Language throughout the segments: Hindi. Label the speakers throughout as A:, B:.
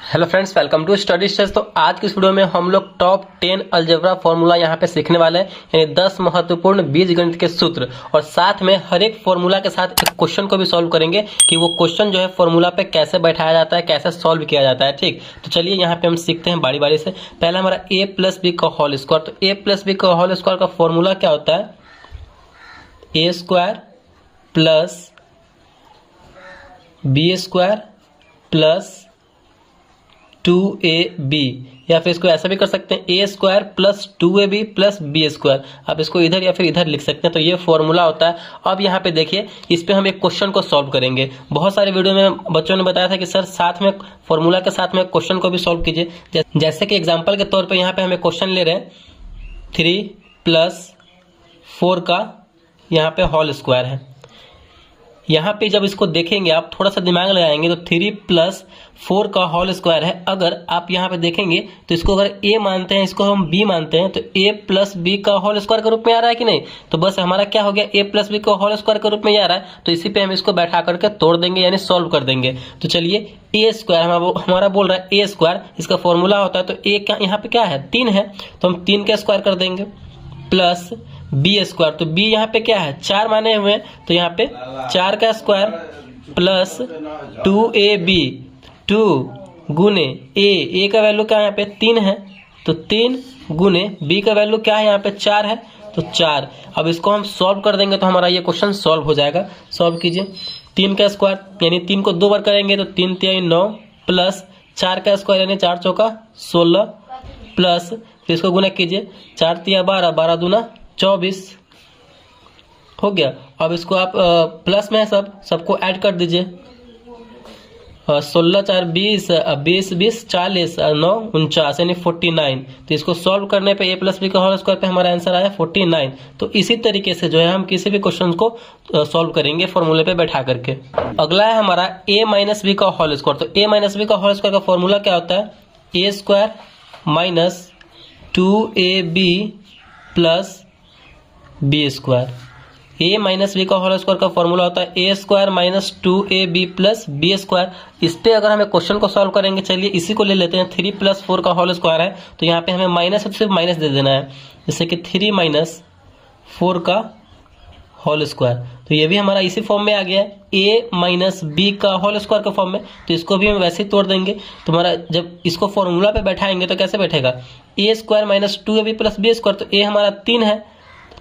A: Hello friends, welcome to study stage. तो आज की इस वीडियो में हम लोग टॉप 10 अलजेब्रा फॉर्मूला यहाँ पे सीखने वाले हैं, यानी 10 महत्वपूर्ण बीजगणित के सूत्र, और साथ में हर एक फॉर्मूला के साथ एक क्वेश्चन को भी सॉल्व करेंगे कि वो क्वेश्चन जो है फॉर्मूला पे कैसे बैठाया जाता है, कैसे सॉल्व किया जाता है। ठीक, तो चलिए यहाँ पे हम सीखते हैं बारी बारी से। पहला हमारा a प्लस बी का होल स्क्वायर। तो a प्लस बी का होल स्क्वायर का फॉर्मूला क्या होता है? A square plus B square plus 2ab, या फिर इसको ऐसा भी कर सकते हैं A square plus 2ab plus B square. आप इसको इधर या फिर इधर लिख सकते हैं। तो ये फॉर्मूला होता है। अब यहाँ पे देखिए, इस पे हम एक क्वेश्चन को सॉल्व करेंगे। बहुत सारे वीडियो में बच्चों ने बताया था कि सर साथ में फॉर्मूला के साथ में क्वेश्चन को भी सॉल्व कीजिए। जैसे कि एग्जाम्पल के तौर पर यहाँ पे हमें क्वेश्चन ले रहे हैं 3 + 4 का यहाँ पे होल स्क्वायर है। यहाँ पे जब इसको देखेंगे, आप थोड़ा सा दिमाग लगाएंगे तो 3 + 4 का होल स्क्वायर है। अगर आप यहाँ पे देखेंगे तो इसको अगर a मानते हैं, इसको हम b मानते हैं, तो a प्लस बी का होल स्क्वायर के रूप में आ रहा है कि नहीं? तो बस हमारा क्या हो गया, a प्लस बी का होल स्क्वायर के रूप में आ रहा है। तो इसी पे हम इसको बैठा करके तोड़ देंगे, यानी सॉल्व कर देंगे। तो चलिए, a स्क्वायर हमारा बोल रहा है a स्क्वायर, इसका फॉर्मूला होता है। तो a यहाँ पे क्या है, 3 है, तो हम 3 का स्क्वायर कर देंगे प्लस बी स्क्वायर। तो बी यहाँ पे क्या है, 4 माने हुए हैं, तो यहाँ पे 4 का स्क्वायर प्लस 2ab, 2 गुने ए का वैल्यू क्या है यहाँ पे 3 है, तो 3 गुने बी का वैल्यू क्या है यहाँ पे 4 है, तो 4। अब इसको हम सॉल्व कर देंगे तो हमारा ये क्वेश्चन सॉल्व हो जाएगा। सॉल्व कीजिए। 3 का स्क्वायर यानी 3 को 2 बार करेंगे तो 3 × 3 = 9 प्लस 4 का स्क्वायर यानी 4 × 4 = 16 प्लस, फिर इसको गुना कीजिए, 4 × 3 = 12, 12 × 2 = 24 हो गया। अब इसको आप प्लस में सबको ऐड कर दीजिए। 16 × 4 = 20, 20 × 20 = 40, 9 × 49 यानी 49। तो इसको सॉल्व करने पे a प्लस बी का होल स्क्वायर पे हमारा आंसर आया 49। तो इसी तरीके से जो है हम किसी भी क्वेश्चन को सॉल्व करेंगे फॉर्मूले पे बैठा करके। अगला है हमारा a माइनस बी का होल स्क्वायर। तो a माइनस बी का होल स्क्वायर का फॉर्मूला क्या होता है? a square minus 2ab plus B square. a minus B का होल स्क्वायर का फॉर्मूला होता है a square minus 2ab plus B square. इस पे अगर हमें क्वेश्चन को सॉल्व करेंगे, चलिए इसी को ले लेते हैं। 3 + 4 का होल स्क्वायर है, तो यहाँ पे हमें माइनस है तो सिर्फ माइनस दे देना है, जैसे कि 3 - 4 का होल स्क्वायर। तो ये भी हमारा इसी फॉर्म में आ गया है, a माइनस बी का होल स्क्वायर के फॉर्म में। तो इसको भी हम वैसे ही तोड़ देंगे। तो हमारा जब इसको फॉर्मूला पे बैठाएंगे तो कैसे बैठेगा, a square minus 2ab plus B square. तो a हमारा 3 है,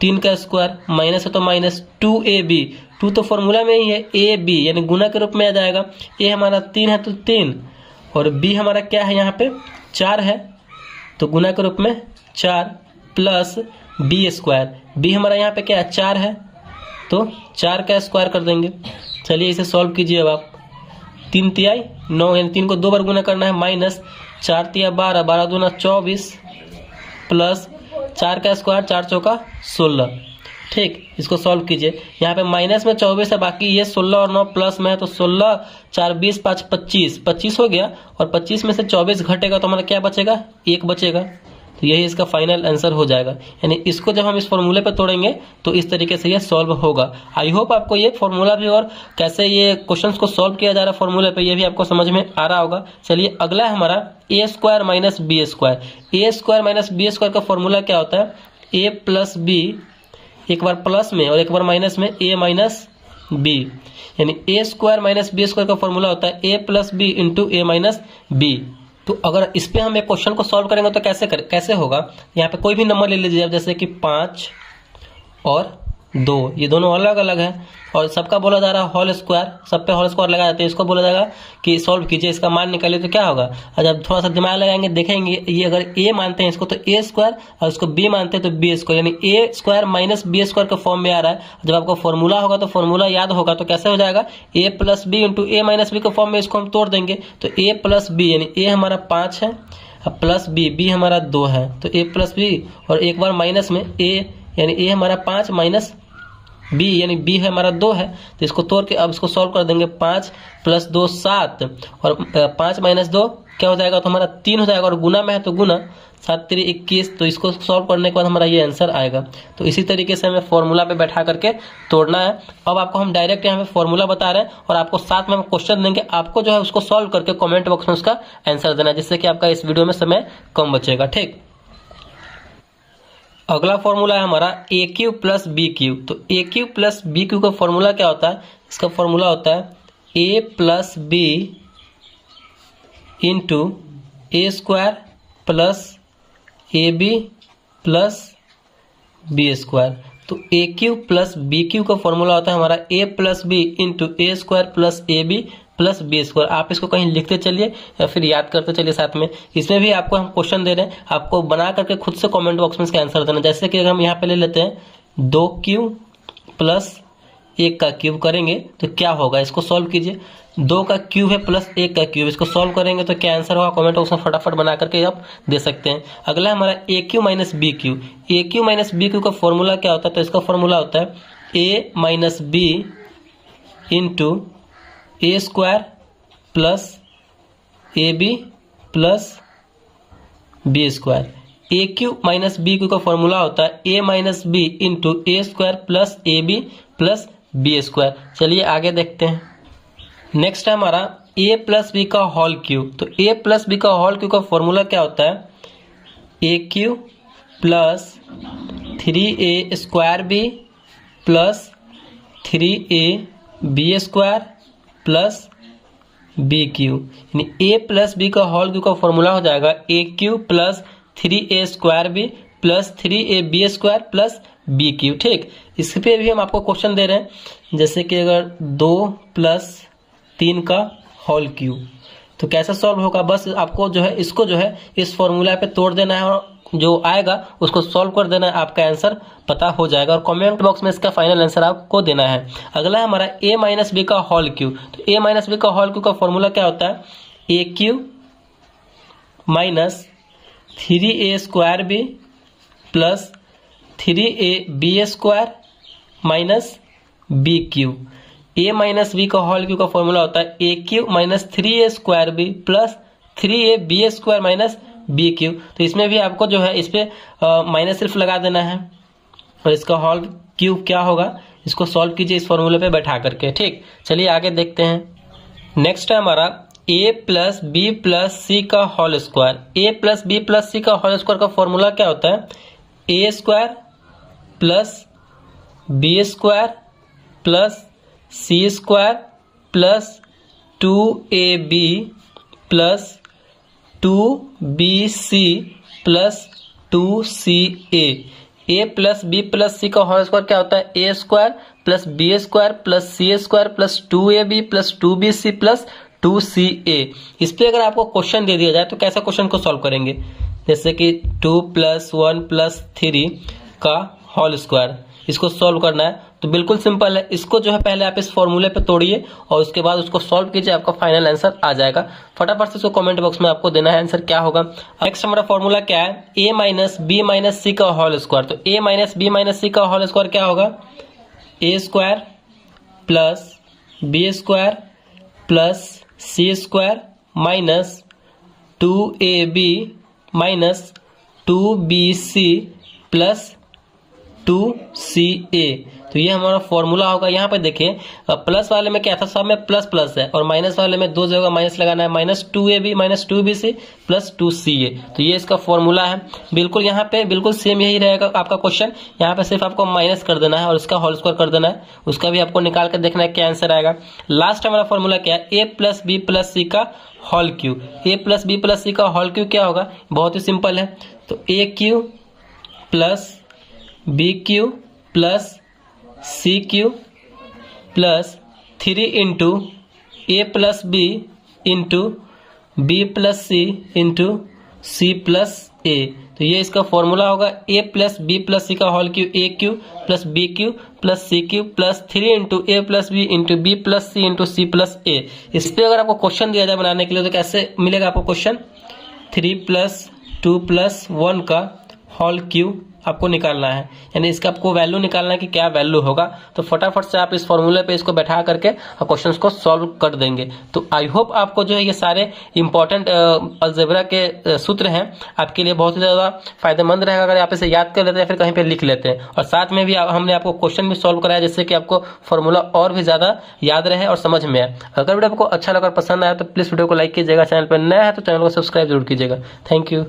A: 3 का स्क्वायर माइनस है तो माइनस 2ab, 2 तो फॉर्मूला में ही है, ab यानी गुना के रूप में आ जाएगा। a हमारा 3 है तो 3, और b हमारा क्या है यहाँ पे 4 है, तो गुना के रूप में 4 प्लस बी स्क्वायर। b हमारा यहाँ पे क्या है 4 है, तो 4 का स्क्वायर कर देंगे। चलिए इसे सॉल्व कीजिए। अब आप 3 × 3 = 9, यानी 3 को 2 बार गुना करना है, माइनस 4 × 3 = 12, 12 × 2 = 24 प्लस 4 का स्क्वायर 4 × 4 = 16। ठीक, इसको सॉल्व कीजिए। यहाँ पे माइनस में 24 है, बाकी ये 16 और 9 प्लस में है, तो 16 × 4 = 20, 5 = 25, 25 हो गया। और 25 में से 24 घटेगा तो हमारा क्या बचेगा, 1 बचेगा। तो यही इसका फाइनल आंसर हो जाएगा। यानी इसको जब हम इस फॉर्मूले पे तोड़ेंगे तो इस तरीके से ये सॉल्व होगा। आई होप आपको ये फॉर्मूला भी और कैसे ये क्वेश्चंस को सॉल्व किया जा रहा है फॉर्मूले पे, ये भी आपको समझ में आ रहा होगा। चलिए अगला है हमारा a square minus b square. a square minus b square का फॉर्मूला क्या होता है? a प्लस बी, एक बार प्लस में और एक बार माइनस में, a माइनस बी, यानी a square minus b square का फॉर्मूला होता है a plus B into a minus b. तो अगर इस पे हम एक क्वेश्चन को सॉल्व करेंगे तो कैसे होगा? यहाँ पे कोई भी नंबर ले लीजिए आप, जैसे कि 5 और 2, ये दोनों अलग अलग है और सबका बोला जा रहा है होल स्क्वायर, सब पे होल स्क्वायर लगा जाते हैं। इसको बोला जाएगा कि सॉल्व कीजिए, इसका मान निकालिए। तो क्या होगा, जब थोड़ा सा दिमाग लगाएंगे देखेंगे, ये अगर a मानते हैं इसको तो a स्क्वायर, और इसको b मानते हैं तो b स्क्वायर, यानी a square minus b square के फॉर्म में आ रहा है। जब आपको फॉर्मूला होगा तो फॉर्मूला याद होगा तो कैसे हो जाएगा, a plus B into a minus b के फॉर्म में इसको हम तोड़ देंगे। तो a प्लस बी यानी a हमारा 5 है, अब प्लस b हमारा 2 है, तो a प्लस बी, और एक बार माइनस में a, यानी a हमारा 5 माइनस b यानी b है हमारा 2 है, तो इसको तोड़ के अब इसको सॉल्व कर देंगे। 5 + 2 7 और 5 - 2 क्या हो जाएगा, तो हमारा 3 हो जाएगा, और गुना में है तो गुना, 7 3 21, तो इसको सॉल्व करने के बाद हमारा ये आंसर आएगा। तो इसी तरीके से हमें फॉर्मूला पे बैठा करके तोड़ना है। अब आपको हम डायरेक्ट यहाँ पे फॉर्मूला बता रहे हैं और आपको साथ में हम क्वेश्चन देंगे, आपको जो है उसको सॉल्व करके कमेंट बॉक्स में उसका आंसर देना है, जिससे कि आपका इस वीडियो में समय कम बचेगा। ठीक, अगला फॉर्मूला है हमारा A cube plus B cube. तो A cube plus B cube का फॉर्मूला क्या होता है, इसका फॉर्मूला होता है A plus B into A square plus A B plus B square. तो A cube plus B cube का फॉर्मूला होता है हमारा A plus B into A square plus A B plus B square. आप इसको कहीं लिखते चलिए या फिर याद करते चलिए साथ में। इसमें भी आपको हम क्वेश्चन दे रहे हैं, आपको बना करके खुद से कमेंट बॉक्स में इसका आंसर देना। जैसे कि अगर हम यहाँ पे ले लेते हैं 2 क्यूब प्लस 1 का क्यूब करेंगे तो क्या होगा, इसको सॉल्व कीजिए। 2 का क्यूब है प्लस 1 का क्यूब, इसको सॉल्व करेंगे तो क्या आंसर होगा, कमेंट बॉक्स में फटाफट बना करके आप दे सकते हैं। अगला हमारा A cube minus B cube. A cube minus B cube का फॉर्मूला क्या होता है, तो इसका फॉर्मूला होता है A minus B into A square plus A B plus B square. A cube minus B cube का फॉर्मूला होता है A minus B into A square plus A B plus B square. चलिए आगे देखते हैं। नेक्स्ट है हमारा ए प्लस बी का होल क्यूब। तो ए प्लस बी का होल क्यूब का फॉर्मूला क्या होता है, A cube plus 3a square B plus 3a B square plus B cube. यानी ए प्लस बी का होल क्यू का फॉर्मूला हो जाएगा A cube plus 3a square B plus 3a B square plus B cube. ठीक, इस पे भी हम आपको क्वेश्चन दे रहे हैं, जैसे कि अगर 2 + 3 का होल क्यूब, तो कैसे सॉल्व होगा, बस आपको जो है इसको जो है इस फॉर्मूला पे तोड़ देना है और जो आएगा उसको सॉल्व कर देना है, आपका आंसर पता हो जाएगा और कमेंट बॉक्स में इसका फाइनल आंसर आपको देना है। अगला है हमारा a माइनस बी का होल क्यूब। तो a माइनस बी का होल क्यूब का फॉर्मूला क्या होता है, A cube minus 3a square B plus 3a B square minus B cube. a minus B का होल क्यूब का फॉर्मूला होता है A cube minus 3a square B plus 3a B square minus B cube. तो इसमें भी आपको जो है इस पे माइनस सिर्फ लगा देना है और इसका होल क्यूब क्या होगा, इसको सॉल्व कीजिए इस फॉर्मूले पे बैठा करके। ठीक, चलिए आगे देखते हैं। नेक्स्ट है हमारा a plus B plus C का whole square. A plus B plus C का होल स्क्वायर का फॉर्मूला क्या होता है, A square plus B square plus C square plus 2ab plus 2bc plus 2ca। A plus B plus C का होल स्क्वायर क्या होता है, A square plus B square plus C square plus 2ab plus 2bc plus 2ca। इस पे अगर आपको क्वेश्चन दे दिया जाए तो कैसा क्वेश्चन को सॉल्व करेंगे, जैसे कि 2 + 1 + 3 का होल स्क्वायर, इसको सॉल्व करना है। तो बिल्कुल सिंपल है, इसको जो है पहले आप इस फॉर्मूले पे तोड़िए और उसके बाद उसको सॉल्व कीजिए, आपका फाइनल आंसर आ जाएगा। फटाफट से इसको कमेंट बॉक्स में आपको देना है आंसर क्या होगा। नेक्स्ट हमारा फॉर्मूला क्या है, a minus b minus c का होल स्क्वायर। तो a minus b minus c का होल स्क्वायर क्या होगा, a square plus B square plus C square minus 2ab minus 2bc plus 2ca। तो ये हमारा फॉर्मूला होगा। यहाँ पे देखिए प्लस वाले में क्या था, सब में प्लस प्लस है और माइनस वाले में 2 जगह माइनस लगाना है, minus 2ab minus 2bc plus 2ca। तो ये इसका फॉर्मूला है। बिल्कुल यहाँ पे बिल्कुल सेम यही रहेगा आपका क्वेश्चन। यहाँ पे सिर्फ आपको माइनस कर देना है और उसका होल स्क्वायर कर देना है, उसका भी आपको निकाल कर देखना है क्या आंसर आएगा। लास्ट हमारा फॉर्मूला क्या है, A plus B plus C का होल क्यूब। ए प्लस बी प्लस सी का होल क्यूब क्या होगा, बहुत ही सिंपल है। तो A cube plus B cube plus C cube plus 3 into A plus B into B plus C into C plus A. तो ये इसका फॉर्मूला होगा, A plus B plus C का whole cube A cube plus B cube plus C cube plus 3 into A plus B into B plus C into C plus A. इस पर अगर आपको क्वेश्चन दिया जाए बनाने के लिए तो कैसे मिलेगा आपको क्वेश्चन, 3 + 2 + 1 का होल क्यूब आपको निकालना है, यानी इसका आपको वैल्यू निकालना है कि क्या वैल्यू होगा। तो फटाफट से आप इस फॉर्मूले पे इसको बैठा करके क्वेश्चंस को सॉल्व कर देंगे। तो आई होप आपको जो है ये सारे इंपॉर्टेंट अलजेब्रा के सूत्र हैं आपके लिए बहुत ही ज़्यादा फायदेमंद रहेगा अगर आप इसे याद कर लेते हैं या फिर कहीं पे लिख लेते हैं। और साथ में भी हमने आपको क्वेश्चन भी सॉल्व कराया जिससे कि आपको फॉर्मूला और भी ज़्यादा याद रहे और समझ में आए। अगर वीडियो आपको अच्छा लगा, पसंद आया तो प्लीज़ वीडियो को लाइक कीजिएगा, चैनल पर नया है तो चैनल को सब्सक्राइब जरूर कीजिएगा। Thank you.